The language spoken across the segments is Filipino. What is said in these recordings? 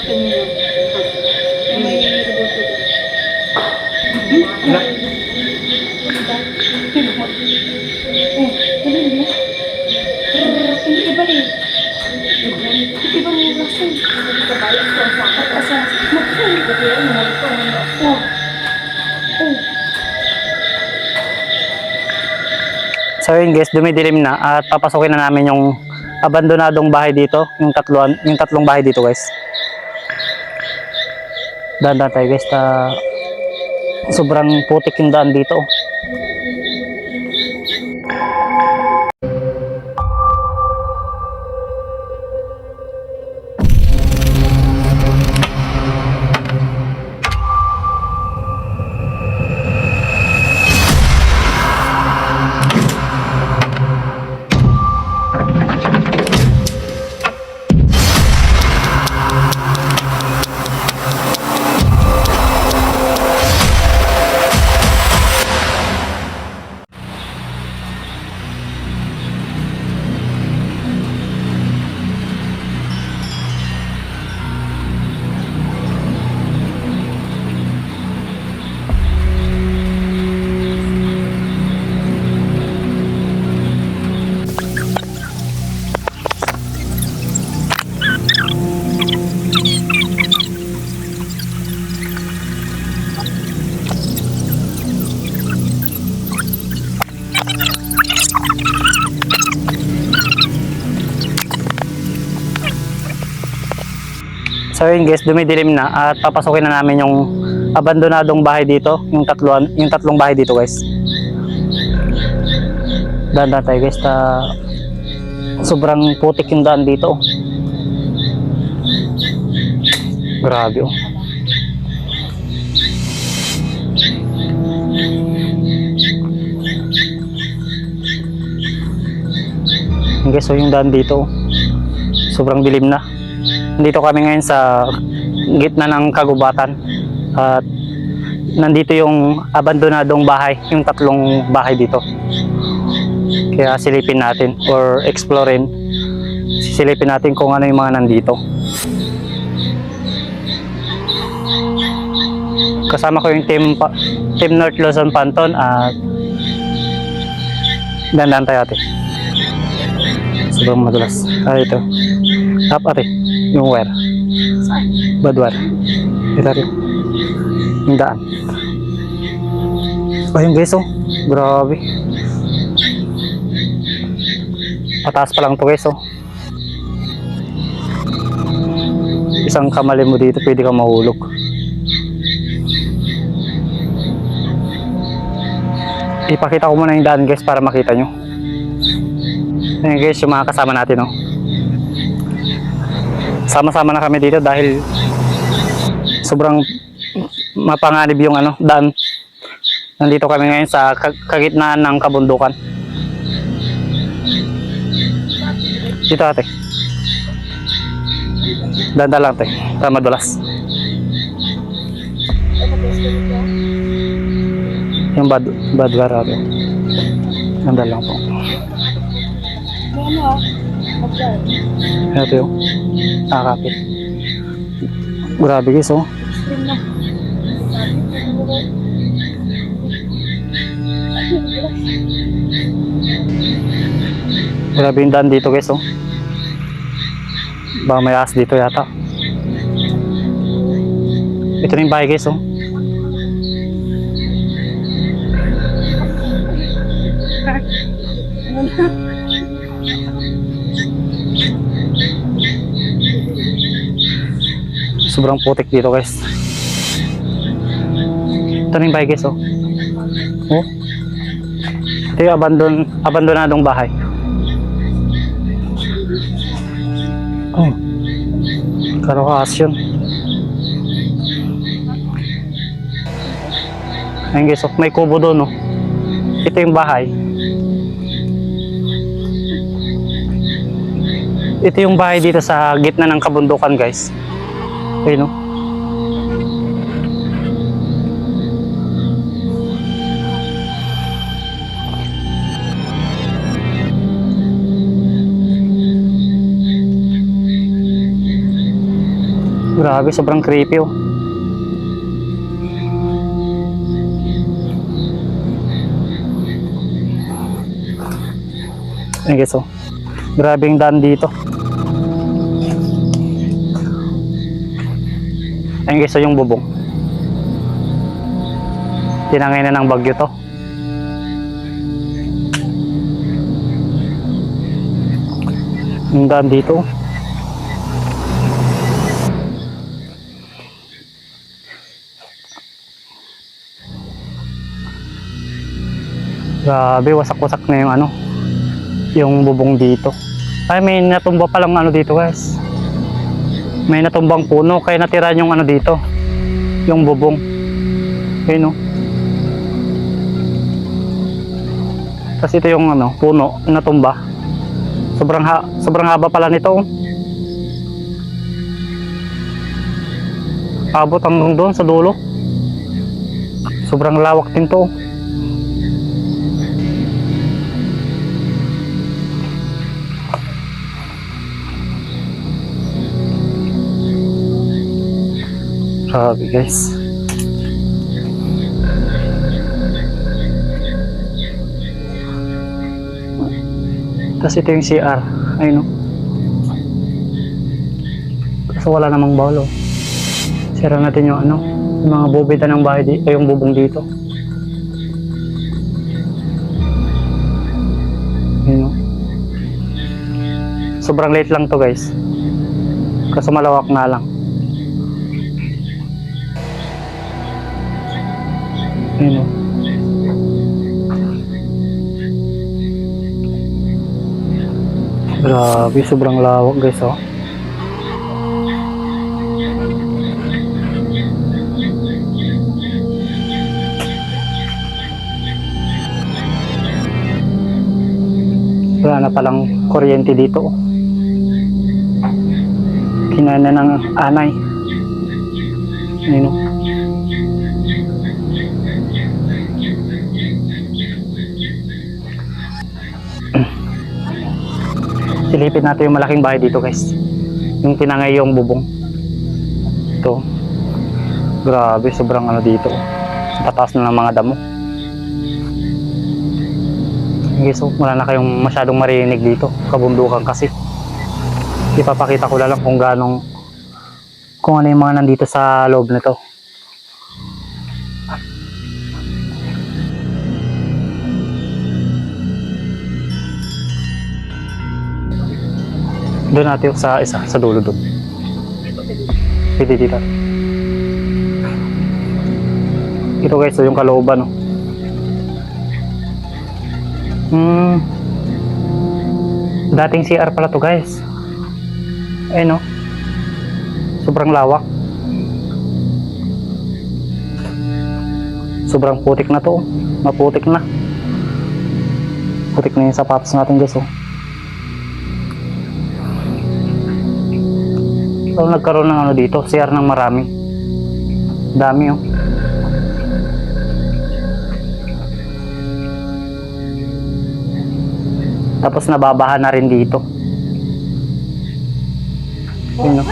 Kanina. May roboto doon. Wala. Oh, ganun ba? Hindi iba eh. Iba mo yung lasan. Asa? Oh. Oh. So yun guys, dumidilim na at papasukin na namin yung abandonadong bahay dito, yung tatlong bahay dito guys. Daan tayo guys, sobrang putik yung daan dito. So yun guys, dumidilim na at papasukin na namin yung abandonadong bahay dito, yung tatlong bahay dito guys. Daan tayo guys, sobrang putik yung daan dito. Grabe oh. Guys, so yung daan dito, sobrang dilim na. Dito kami ngayon sa gitna ng kagubatan at nandito yung abandonadong bahay, yung tatlong bahay dito. Kaya silipin natin or explorein, silipin natin kung ano yung mga nandito. Kasama ko yung team North Luzon Panton at dandan tayo ate. Sobrang madulas. Ito. Tap ate. Yung wire. Badwar. Ito rin. Yung daan. Ayun guys oh. Grabe. Pataas pa lang to guys oh. Isang kamali mo dito pwede kang mahulog. Ipakita ko muna yung daan guys para makita nyo. Ayun guys yung mga kasama natin oh. Sama-sama na kami dito dahil sobrang mapanganib yung daan. Nandito kami ngayon sa kagitnaan ng kabundukan. Dito ate. Danda lang ate. Para madulas. Yung badwar ate. Danda lang po. Ito yung nakakapit. Grabe guys oh. Grabe yung daan dito guys oh. Baka may ahas dito yata. Ito na yung bahay guys oh. Sobrang putik dito guys. Ito na yung bahay guys oh. Oh. Ito yung abandonadong bahay. Oh. Karokasyon. Ayun guys oh. May kubo doon oh. Ito yung bahay. Ito yung bahay dito sa gitna ng kabundukan guys. Ayun o. Grabe, sobrang creepy oh. Ayun guys oh. Grabe yung daan dito. Ayun guys oh, yung bubong. Tinangay na ng bagyo to. Yung daan dito. Grabe, wasak-wasak na yung ano, yung bubong dito. Ay, may natumba palang ano dito guys. May natumbang puno, kaya natira yung ano dito, yung bubong. Ayun o. Tapos ito yung ano, puno, natumba. Sobrang haba pala nito. Abot hanggang doon sa dulo. Sobrang lawak din to. Grabe guys. Tapos ito yung CR. Ayun o. Kaso wala namang bawal o. Sira natin yung ano, yung mga bubida ng bahay dito, yung bubong dito. Ayun o. Sobrang late lang to guys. Kaso malawak nga lang. Ayun o. Grabe, sobrang lawak guys oh. Wala na palang kuryente dito. Kinana ng anay. Ayun o. Silipin natin yung malaking bahay dito guys. Yung tinangay yung bubong. Ito. Grabe, sobrang ano dito. Pataas na ng mga damo. Guys, so, wala na kayong masyadong marinig dito. Kabundukan kasi. Ipapakita ko lang kung ganong, kung ano yung mga nandito sa loob nito. Doon natin sa isa, sa dulo doon. Pwede dito. Ito guys, so yung kalooban. Dating CR pala to guys. Ayun o. Sobrang lawak. Sobrang putik na to. Maputik na. Putik na yung sapatos natin guys oh. So, nagkaroon ng ano dito, CR ng marami. Dami oh. Tapos nababaha na rin dito. Yun, oh.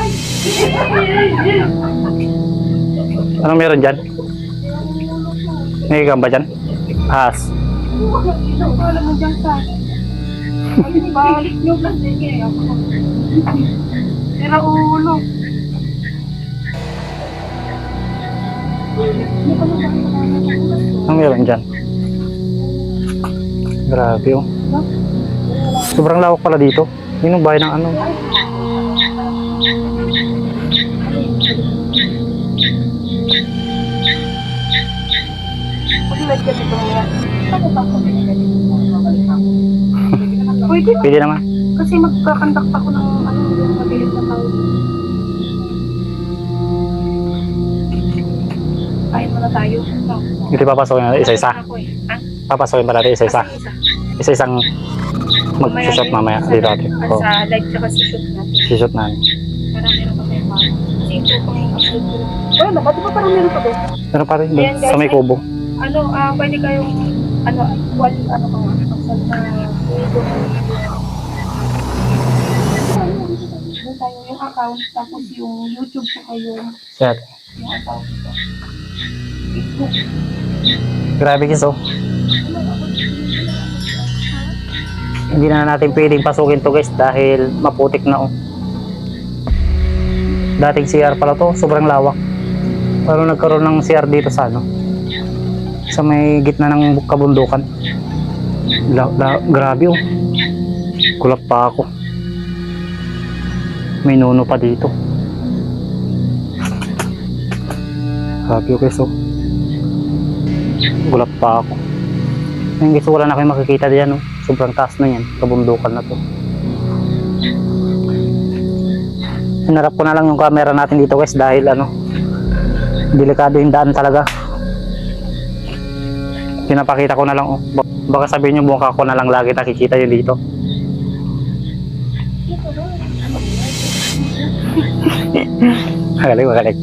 Anong meron dyan? May gamba dyan? Ahas. Wala mo dyan sa... Balik nyo lang din eh. Tira ulo. Anong meron dyan? Grabe oh. Sobrang lawak pala dito. Yun yung bahay ng ano. Pwede. Pwede naman. Kasi magkakandak ako ng ano, yung mabilis na tao. Kain muna tayo. Hindi papasokin natin isa-isa. Papasokin pa natin isa-isa. Isa-isang mag-shoot mamaya dito natin. Oh. Sa live tsaka sa shoot natin. Si-shoot natin. Para meron pa tayong mga. Kasi ito pang upload ko. Wala, ba't ba parang meron pa doon? Meron pa rin doon Ayan, guys, sa may kubo. Ano, pwede kayong, ano, ano pa nga, pagsal na, meron tayo yung account, tapos yung YouTube po kayo, Shit. yung account ito. Facebook. Grabe guys, oh. Hindi na natin pwedeng pasukin to guys dahil maputik na, oh. Dating CR pala to, sobrang lawak. Pero nagkaroon ng CR dito sa ano, sa may gitna ng kabundukan. Grabe, oh. Kulap pa ako. May nuno pa dito. Grabe, oh guys, oh. Kulap pa ako. Ngayon guys, wala na kayo makikita diyan, oh. Sobrang taas na yan, kabundukan na to. Hinarap ko na lang yung camera natin dito guys dahil ano, delikado yung daan talaga. Pinapakita ko na lang, oh. Baka sabihin nyo mukha ko na lang lagi nakikita yun dito. Magaling.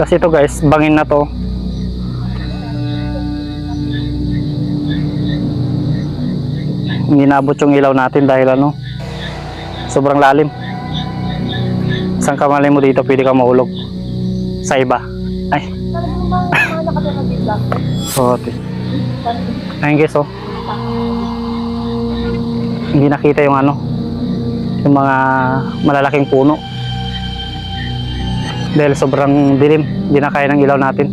Kasi ito guys, bangin na to. Hindi naabot yung ilaw natin dahil ano, sobrang lalim. Isang kamali mo dito, pwede ka mahulog sa iba. Ay. Talagang mga nakatulad dito. Okay. Ayun guys, oh. Hindi nakita yung ano, yung mga malalaking puno. Dahil sobrang dilim, hindi na kaya ng ilaw natin.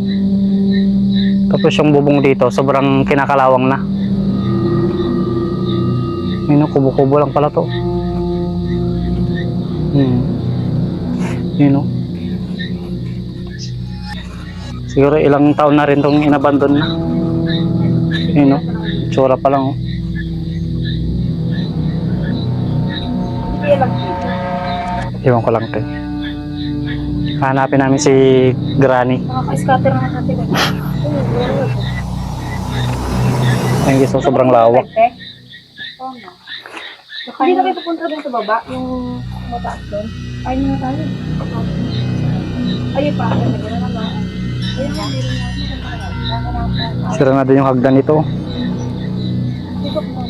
Tapos yung bubong dito, sobrang kinakalawang na. Ayun, kubo-kubo lang pala to. Yun, oh. Siguro ilang taon na rin tong inabandon na. Yun, oh. Tsura pa lang, oh. Hindi lang dito. Iwan ko lang to. Hanapin namin si Granny. Nakaka-scatter na natin. Ayun guys, oh, sobrang lawak. Hindi na kayo pupunta dun sa baba, yung mataas doon. Ayun na tayo. Ayun pa, ayun na naman. Ayun na, hindi rin natin. Sira na din yung hagdan nito. Hindi ko po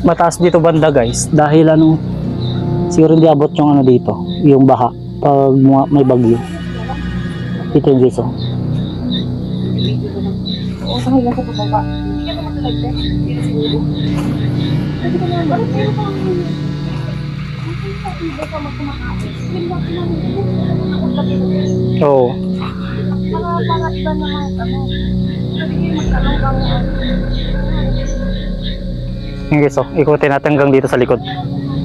Mataas dito banda guys dahil ano, siguro hindi abot yung ano dito, yung baha pag may bagyo. Ito yung guys, oh. Oo, sa hanggang sa baba. Hindi ka naman talaga. Hindi na siguro. Kasi ka naman, bakit kayo pa ang hindi ka magkumakain? Hindi ba kinamin? Oo. Mga pangat ba naman, ano? Sabi kayo magtanong kang Yung guys, oh, ikutin natin hanggang dito sa likod.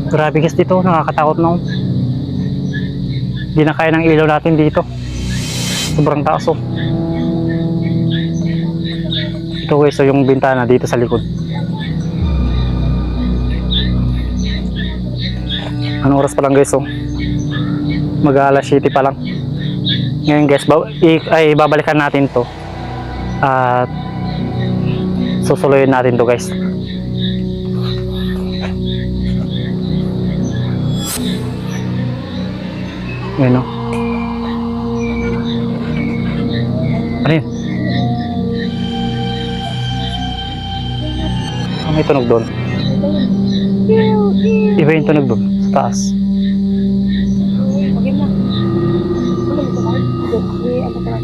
Grabe guys dito, nakakatakot na, oh. Hindi na kaya ng ilaw natin dito. Sobrang taas, oh. Ito guys, so yung bintana dito sa likod. Anong oras pa lang guys, oh? Mag-alas 7 pa lang. Ngayon guys, babalikan natin to. At susuluyin natin to guys. Ngayon, oh. Ano yun? May tunog doon. Iba yung tunog doon, sa taas. okay na. Ano ito ba? Hindi, ano ka lang.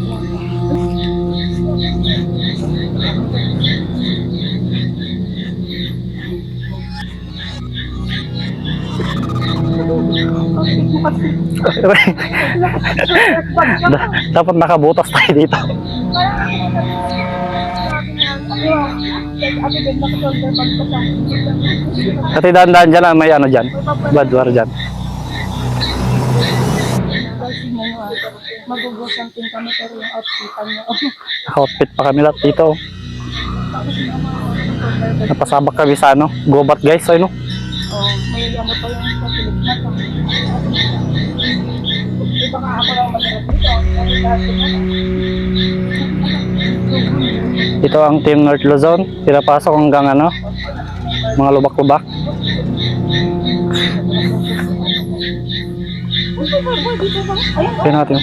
Dapat nakabutas tayo dito. Kasi dahan-dahan dyan, may ano dyan. Badwar dyan. Magugusan din kami pero yung outfitan niyo. Outfit pa kami lahat dito. Napasabak kami sa ano, gobat guys, so ano. Oh, may ano pa yung sa Pilipinas. Ito ka ako lang masarap dito. Ito ang Team North Luzon. Pinapasok hanggang ano, mga lubak-lubak. Tingnan natin.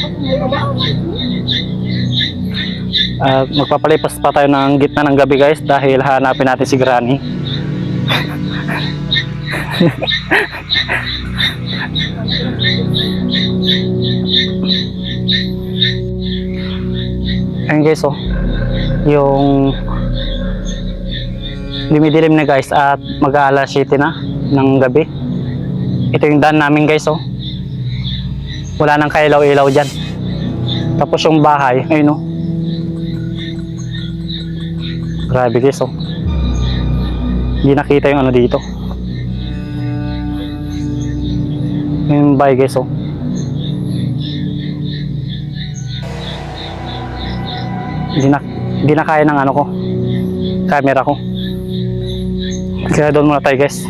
At magpapalipas pa tayo ng gitna ng gabi guys dahil hanapin natin si Granny. Ayun guys, oh, yung dumidilim na guys at mag-aalas 7 na ng gabi. Ito yung daan namin guys, oh. Wala nang kailaw-ilaw dyan. Tapos yung bahay, ayun, oh. Grabe guys, oh. Hindi nakita yung ano dito. Yung bahay guys, oh. Hindi na kaya ng ano ko, camera ko. Kaya doon muna tayo guys.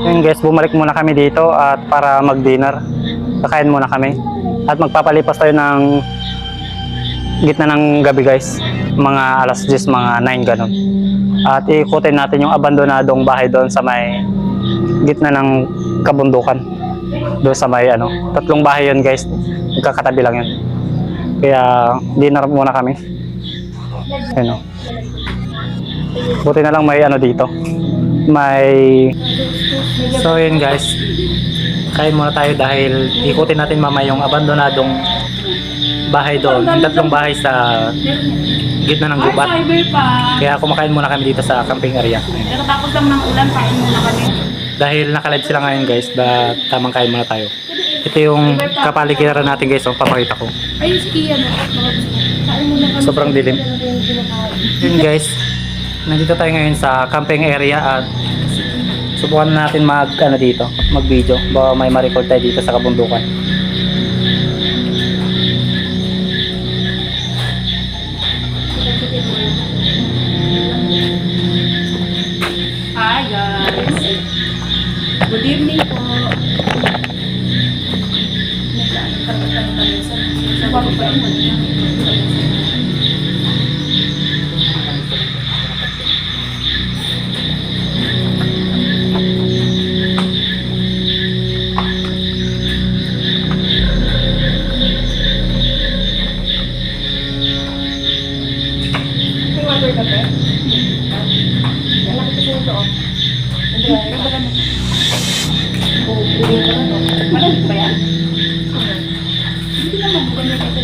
Yun guys, bumalik muna kami dito at para mag-dinner. Kakain muna kami. At magpapalipas tayo ng gitna ng gabi guys. Mga alas 10, mga 9 ganun. At ikutin natin yung abandonadong bahay doon sa may gitna ng kabundukan. Doon sa may ano, 3 bahay yun guys. Magkakatabi lang yun. Kaya dinner muna kami. Ayun, oh. Buti na lang may ano dito. So yun guys, kain muna tayo dahil ikutin natin mamaya yung abandonadong bahay doon. Yung 3 bahay sa gitna ng gubat. Kaya kumakain muna kami dito sa camping area. Tapos lang ng ulan, kain muna kami. Dahil naka-live sila ngayon guys, tamang kain muna tayo. Ito yung kapaligiran natin guys, ang papakita ko. Ayun, si Kian. Sobrang dilim. Yun guys, nandito tayo ngayon sa camping area at subukan natin mag-video. Baka may ma-record tayo dito sa kabundukan. Hi guys. Good evening po. Malamig ba yan? Hindi naman bukan na kasi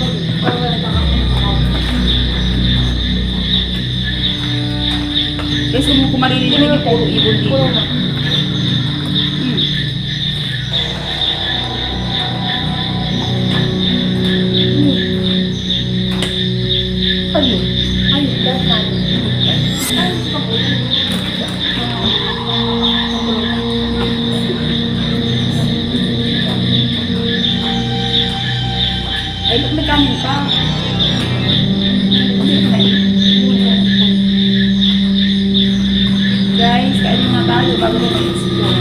kasi kung maririnig yung puro ibon dito. Ay, may kanin pa. Guys, kain muna tayo bago na mag-explore.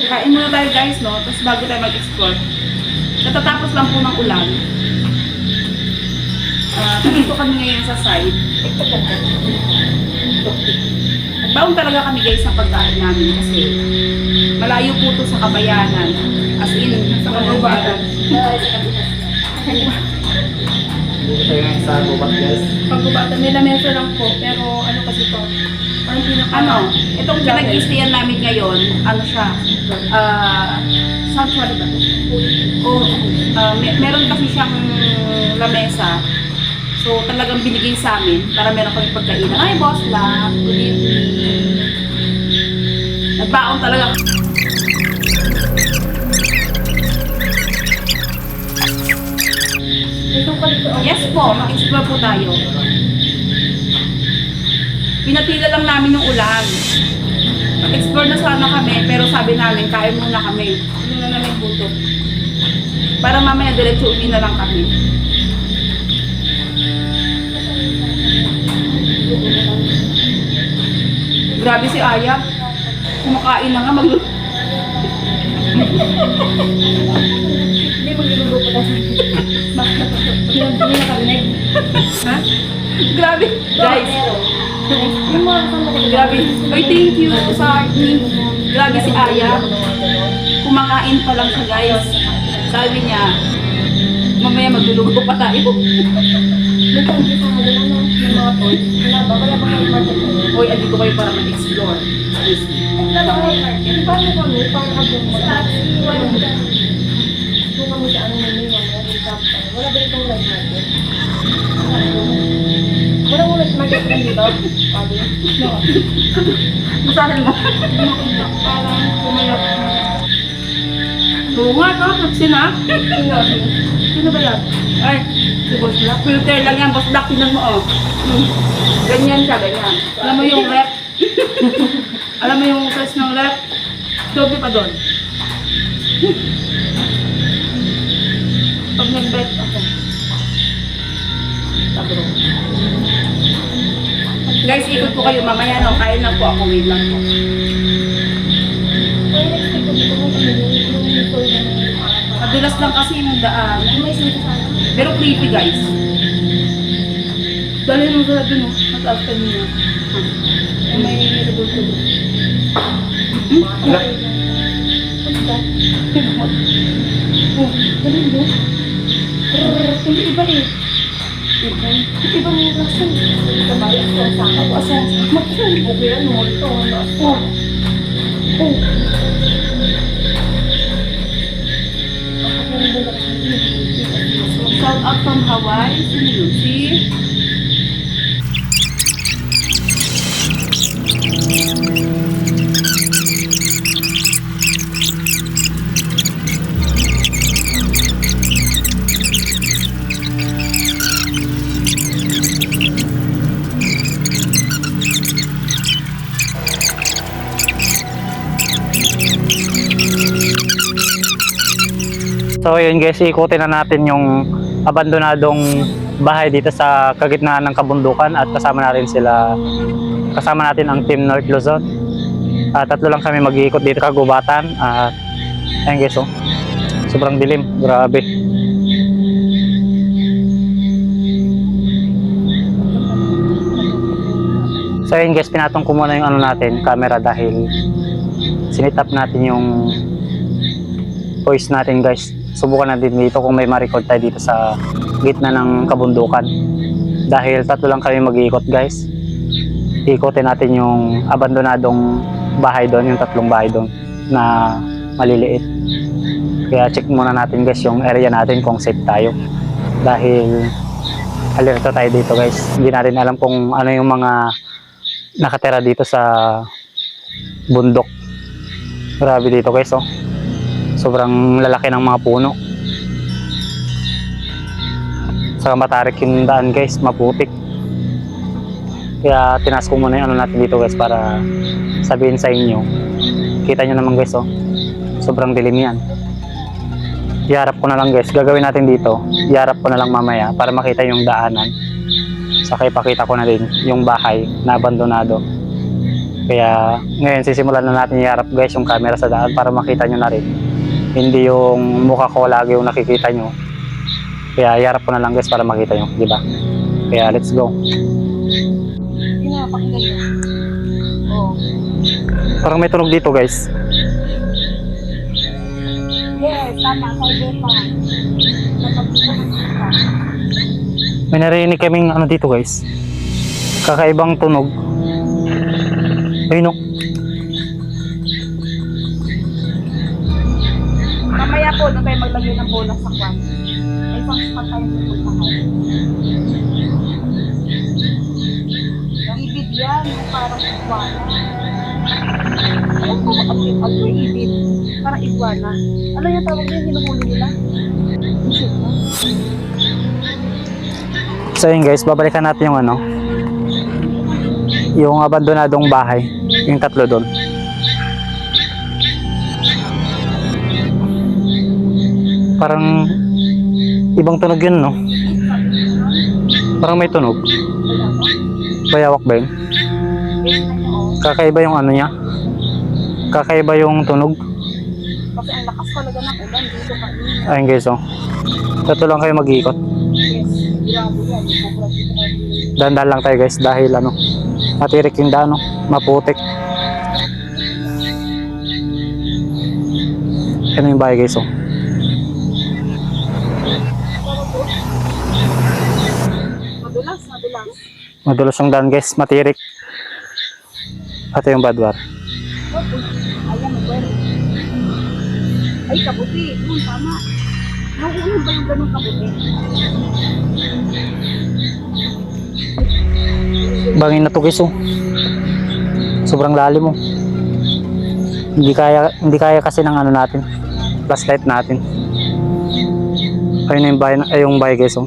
Kain muna tayo guys, no? Tapos bago tayo mag-explore. Natatapos lang po ng ulan. Nandito kami ngayon sa site. Nagbaon talaga kami guys sa pagkain namin kasi malayo po to sa Kabayanan. As in, sa Kagubatan. Dito tayo ngayon sa gubat guys. Kagubatan, may lamesa lang po. Pero ano kasi to? Parang itong pinag-istayan namin ngayon, ano siya? Sanctuary ba? Meron kasi siyang lamesa. So talagang binigay sa amin para meron kami pagkainan. Ay, boss lang. Good evening. Nagbaon talaga. Yes po, mag-explore po tayo. Pinatila lang namin yung ulan. Mag-explore na sana kami, pero sabi namin, kain muna kami. Hindi na namin buto. Para mamaya diretso uwi na lang kami. Grabe si Aya. Kumakain na nga Hindi magluluto pa kasi. Hindi nakarinig. Ha? Grabe. Guys. Yung mga kasama ko. Grabe. Oy, thank you sa akin. Grabe si Aya. Kumakain pa lang siya, guys. Sabi niya, mamaya magluluto pa tayo. May tanggi sa halin ano, yung mga toys. Wala ba? Wala ba kayo market na yun? Hoy, andito kayo para mag-explore. Wala ba kayo market? Paano kami? Paano abong mo? Kung kami sa ano nila, may kapta. Wala ba itong live market? Wala mo live market na dito? Pwede? No. Masahin mo. Parang kumayap. Oo nga, to. Sino? Sino? Sino ba yan? Ay, si Boss Black. Filter lang yan, Boss Black. Tingnan mo, oh. Ganyan siya, ganyan. Alam mo yung rep? Alam mo yung size ng rep? Doble pa doon. Pag nag-bet ako. Tabro. Guys, ikot ko kayo mamaya, no? Kain lang po ako. Wait lang po. Kaya next week ko dito mo kami yung toy na may Madulas lang kasi yung daan. may sinto sana. Pero creepy, guys. Dali mo sa dun, no? Mataas ka niya. May rebulto doon. Wala. Oh, ganun mo. Hindi iba eh. Iba mo yung rason. Kabaya ko ang saka ko. Asang maksan. Okay yan mo. Ito. Oh. Oh. Shout out from Hawaii, si Lucy. So yun guys, ikutin na natin yung abandonadong bahay dito sa kagitnaan ng kabundukan at kasama natin ang Team North Luzon. Tatlo lang kami mag-iikot dito kagubatan at ayun guys, oh, sobrang dilim, grabe. So yun guys, pinatong ko muna yung ano natin, camera dahil sinitap natin yung voice natin guys. Subukan natin dito kung may ma-record tayo dito sa gitna ng kabundukan. Dahil tatlo lang kami mag-iikot guys. Ikotin natin yung abandonadong bahay doon, yung tatlong bahay doon na maliliit. Kaya check muna natin guys yung area natin kung safe tayo. Dahil alerto tayo dito guys. Hindi natin alam kung ano yung mga nakatira dito sa bundok. Grabe dito guys, oh. Sobrang lalaki ng mga puno. Saka matarik yung daan guys, maputik. Kaya tinas ko muna yung ano natin dito guys para sabihin sa inyo. Kita nyo naman guys, oh. Sobrang dilim yan. Iharap ko na lang guys, gagawin natin dito. Iharap ko na lang mamaya para makita yung daanan. Saka ipakita ko na din yung bahay na abandonado. Kaya ngayon sisimulan na natin iharap guys yung camera sa daan para makita nyo na rin. Hindi yung mukha ko lagi yung nakikita nyo. Kaya iharap ko na lang guys para makita nyo, di ba? Kaya let's go. Hindi nga, pakinggan nyo. Oh. Parang may tunog dito guys. Yes, tama. Sabi pa. May narinig kaming ano dito guys. Kakaibang tunog. Ayun, oh. Mamaya po, doon tayo maglagay ng bonus sa kwan. May isang spot tayo pupuntahan. Ibid yan, yung parang iguana. Alam ko, ano yung ibid? Parang iguana. Ano yung tawag yun, hinuhuli nila? Isip mo? So yun guys, babalikan natin yung ano, yung abandonadong bahay, yung tatlo doon. Parang Ibang tunog yun, no? Parang may tunog. Bayawak ba yun? Kakaiba yung ano niya? Kakaiba yung tunog? Kasi ang lakas talaga ng ulan dito kanina. Ayun guys, oh. Ito lang kayo mag-iikot. Yes, grabe yan. Sobrang dito. Dahan-dahan lang tayo guys dahil ano, matirik yung daan, no? Maputik. Ano yung bahay guys, oh. Madulas, madulas. Madulas yung daan guys, matirik. Ito yung badwar. Ayan, magwari. Ay, kabuti. Yun, tama. Nakukunan ba yung ganun kabuti? Bangin na to guys, oh. Sobrang lalim, oh. Hindi kaya kasi ng ano natin, flashlight natin. Ayun na yung bahay, ay yung bahay guys, oh.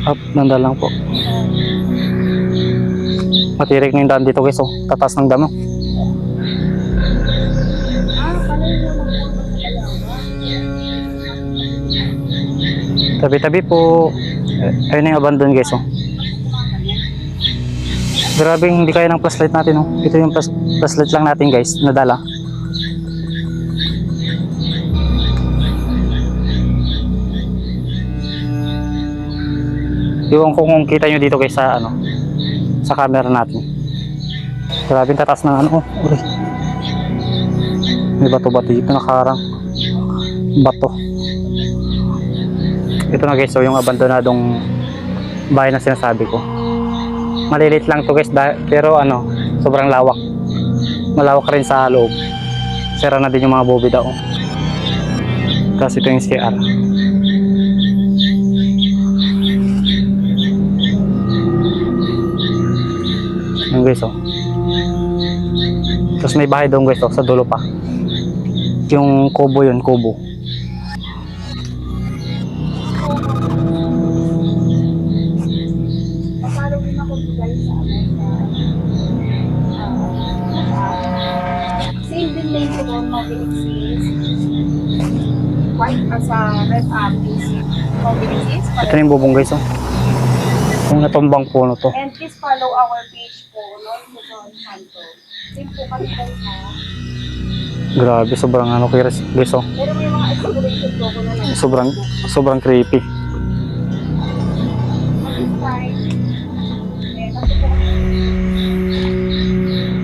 Up, nanda lang po. Matirik na yung daan dito guys, oh. Tatas ng damo. Pala yun yung mga Tabi-tabi po. Ayun na yung abandon guys, oh. Grabe, hindi kaya ng flashlight natin, oh. Ito yung flashlight lang natin guys, nadala. Iwan ko kung kita nyo dito guys sa ano, sa camera natin. Grabe, tatas ng ano, oh. Uy. May bato-bato dito, nakarang bato. Ito na guys, so yung abandonadong bahay na sinasabi ko. Malilit lang to guys, pero ano, sobrang lawak. Malawak rin sa loob. Sira na din yung mga bubida, oh. Kasi ito yung CR. Yung guys, oh. Tapos may bahay doon guys, oh, sa dulo pa. Yung kubo yun, kubo. Papalo din ako guys sa ano, same din name ko doon, Mobilisis. White sa red artist. Mobilisis. Ito na yung bubong guys, oh. Kung natumbang puno to. And please follow our page po, Lord Luzon Santo. Same po kami guys ha. Grabe, sobrang ano guys, oh. Pero may mga exploration po ko na lang. Sobrang creepy.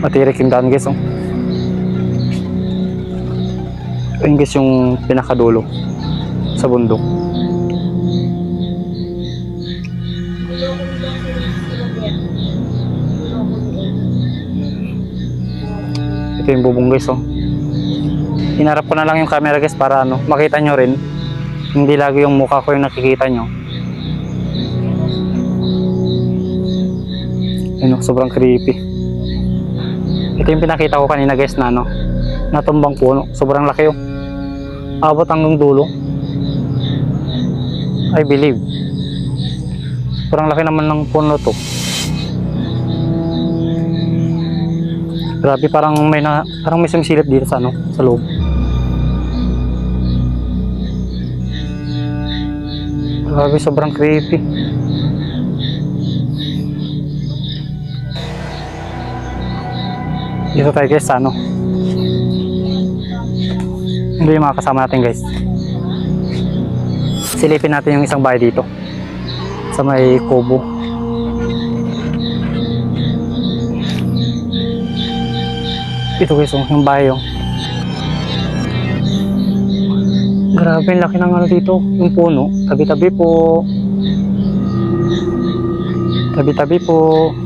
Matirik yung daan guys, oh. Ayun guys yung pinakadulo sa bundok. Ito yung bubong guys, oh. Hinarap ko na lang yung camera guys para ano, makita nyo rin. Hindi lagi yung mukha ko yung nakikita nyo. Ayun, sobrang creepy. Ito yung pinakita ko kanina guys na ano, natumbang puno. Sobrang laki, oh. Abot hanggang dulo. I believe. Sobrang laki naman ng puno to. Grabe, parang may sumisilip dito sa ano, sa loob. Grabe, sobrang creepy. Dito tayo guys sa ano. Hindi yung mga kasama natin guys. Silipin natin yung isang bahay dito. Sa may kubo. Ito guys, oh, yung bahay, oh. Grabe, ang laki ng ano dito. Yung puno. Tabi-tabi po. Tabi-tabi po.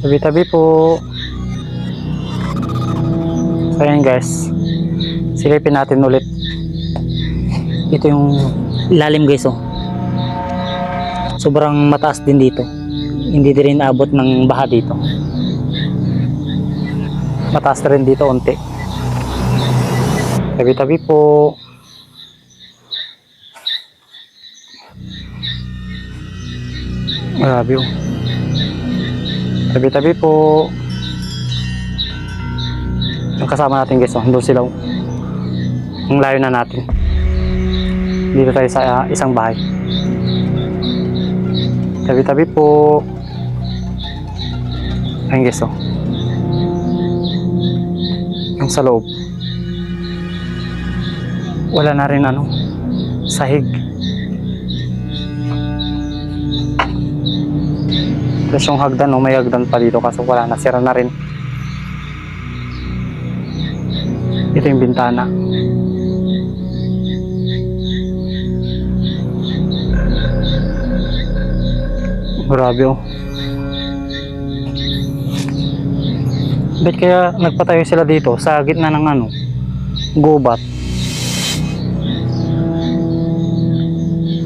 Tabi-tabi po. So ayan guys, silipin natin ulit. Ito yung lalim guys, oh. Sobrang mataas din dito. Hindi din abot ng baha dito. Mataas rin dito unti. Tabi-tabi po. Grabe oh. Tabi-tabi po. Yung kasama natin guys, oh, doon sila. Oh. Ang layo na natin. Dito tayo sa isang bahay. Tabi-tabi po. Ayun guys, oh. Yung sa loob. Wala na rin ano, sahig. Tapos yung hagdan, oh, may hagdan pa dito kaso wala na, sira na rin. Ito yung bintana. Grabe oh. Ba't kaya nagpatayo sila dito sa gitna ng ano, gubat?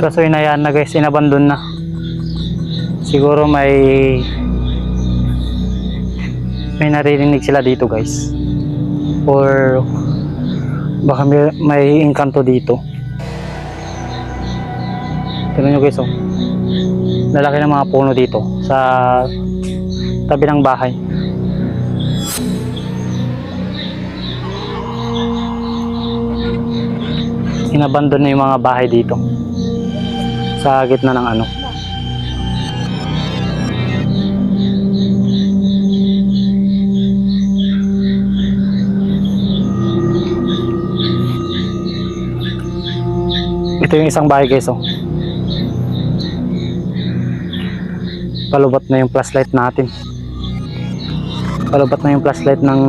Kaso inayaan na guys, inabandon na. Siguro may naririnig sila dito guys. Or baka may engkanto dito. Tignan nyo guys oh. Lalaki ng mga puno dito sa tabi ng bahay. Inabandon na yung mga bahay dito sa gitna ng ano. Ito yung isang bahay guys oh. Palubat na yung flashlight natin. Palubat na yung flashlight ng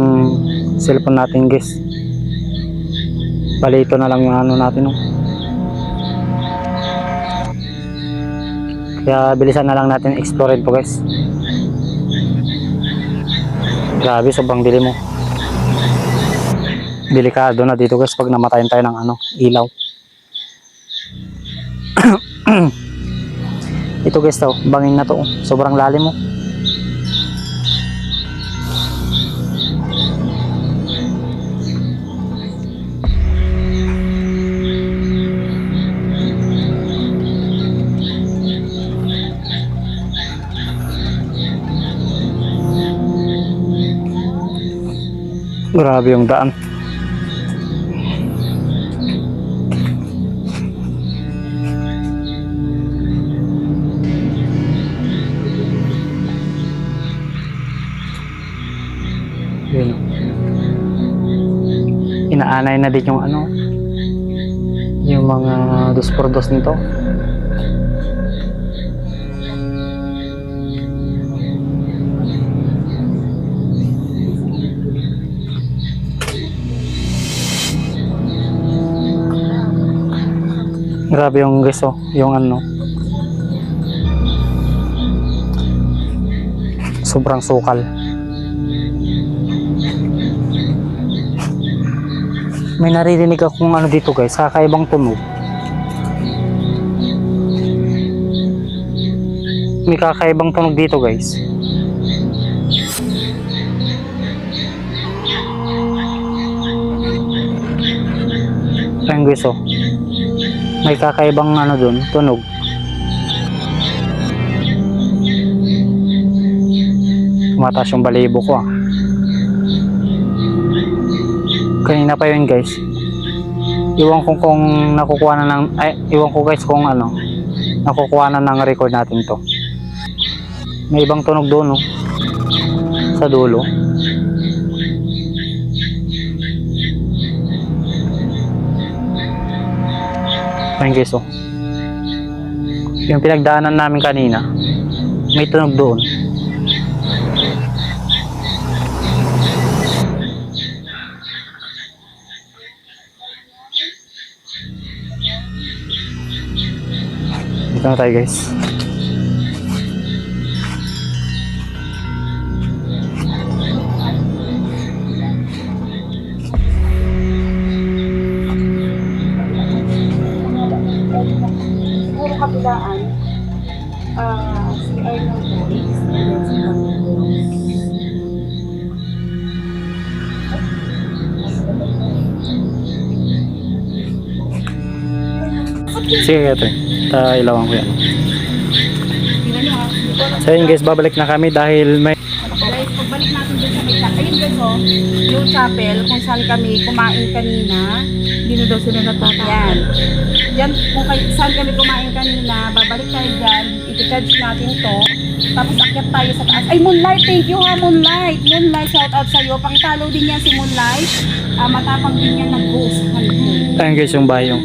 cellphone natin guys. Bali ito na lang yung ano natin oh. Kaya bilisan na lang natin explore ito guys. Grabe, sobrang dilim mo. Delikado na dito guys pag namatayin tayo ng ano, ilaw. Ito guys daw, bangin na to. Sobrang lalim mo. Grabe yung daan. Yun. Inaanay na din yung ano, yung mga dos nito. Grabe yung guys oh, yung ano, sobrang sukal. May naririnig akong ano dito guys, kakaibang tunog. May kakaibang tunog dito guys. Ayun guys oh. May kakaibang ano dun, tunog. Tumataas yung balibo ko ah. Kanina pa yun guys. Iwan ko kung nakukuha na ng, iwan ko guys kung ano, nakukuha na ng record natin to. May ibang tunog doon oh, sa dulo. Ayun guys oh. Yung pinagdaanan namin kanina, may tunog doon. Dito na tayo guys. Siguro kabilaan, CR ng police, and then sa kabilang. Sige, ito. Ilawan ko yan. Tingnan nyo ha. So yun guys, babalik na kami dahil may... Guys, pagbalik natin dun sa may chapel. Ayun guys oh, yung chapel kung saan kami kumain kanina. Hindi na daw sila natatawa. Yan. Yan, kung saan kami kumain kanina, babalik tayo dyan, iti-charge natin to. Tapos akyat tayo sa taas. Ay, Moonlight, thank you ha, Moonlight. Moonlight, shout out sa'yo. Pakitalo din yan si Moonlight. Matapang din yan nag-ghost hunting. Ayun guys, yung bahay yung...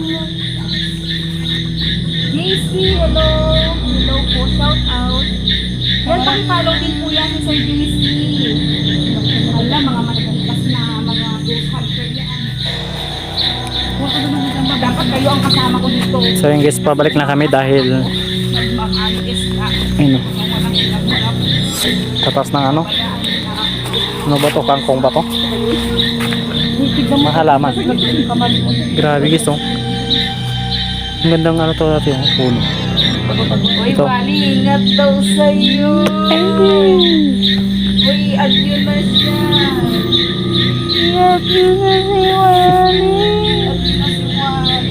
JC, hello. Hello po, shout out. Yan, pakitalo din po yan si Sir JC. Wala, mga matatikas na mga ghost hunter yan. Dapat kayo ang kasama ko dito. So yun guys, pabalik na kami dahil... Mag-alis na. Ayun, tatas ng ano? Ano ba to? Kangkong ba to? Mahalaman. Grabe guys, oh. Ang gandang ano to natin, yung puno. Uy, Ito. Wally, ingat daw sa'yo. Uy, adieu na siya. Adieu na si Wally. Adieu na si Wally.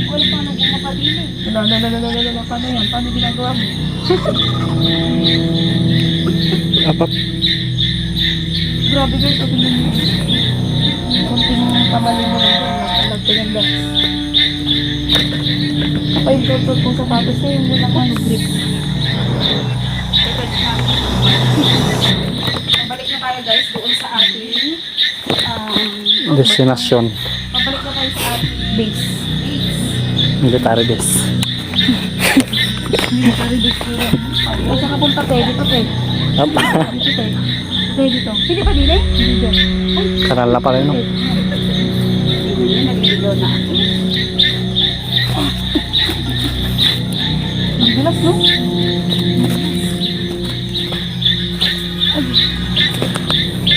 Wala pa nang bumapabili. Lala, paano yan? Paano ginagawa mo? Apat. Grabe guys, ito din yun. Kunting kamali mo lang. Nagtingin ba? Kapag yung tutut kong sapatos na yung mula ka grip. Pabalik na tayo guys doon sa ating Destinasyon. pabalik na tayo sa ating Base. Military base. O saan ka punta pe? Dito pe. Apa? Dito pe. Pe dito. Pwede pa din eh? Dito. Kanal na pala yun, no? Hindi naliligaw na ako. Ang bilas no?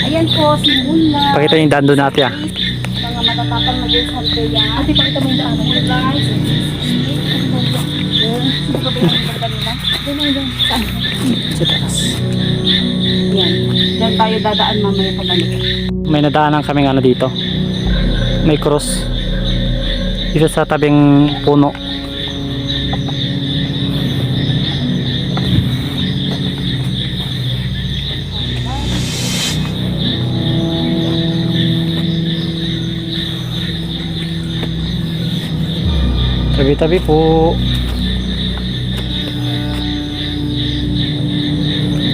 Ayan po, si Mula. Pakita yung daan doon natin, ah. Mga matatapang na ghost hunter yan. Ate, pakita mo yung daanan. Guys, hindi ko ba yung kanina? Saan? Sa taas. Yan. Diyan tayo dadaan mamaya pabalik. May nadaanan kaming ano dito. May cross. Isa sa tabing puno. Tabi-tabi po.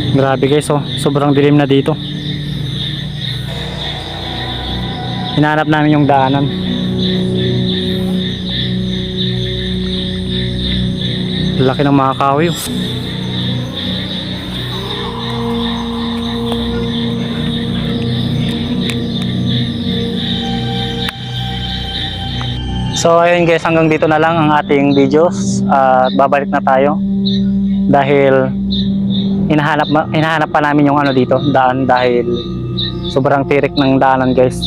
Grabe guys, oh. Sobrang dilim na dito. Hinahanap namin yung daanan. Laki ng mga kahoy, oh. So ayun guys, hanggang dito na lang ang ating videos at babalik na tayo dahil hinahanap pa namin yung ano dito, daan dahil sobrang tirik ng daanan guys.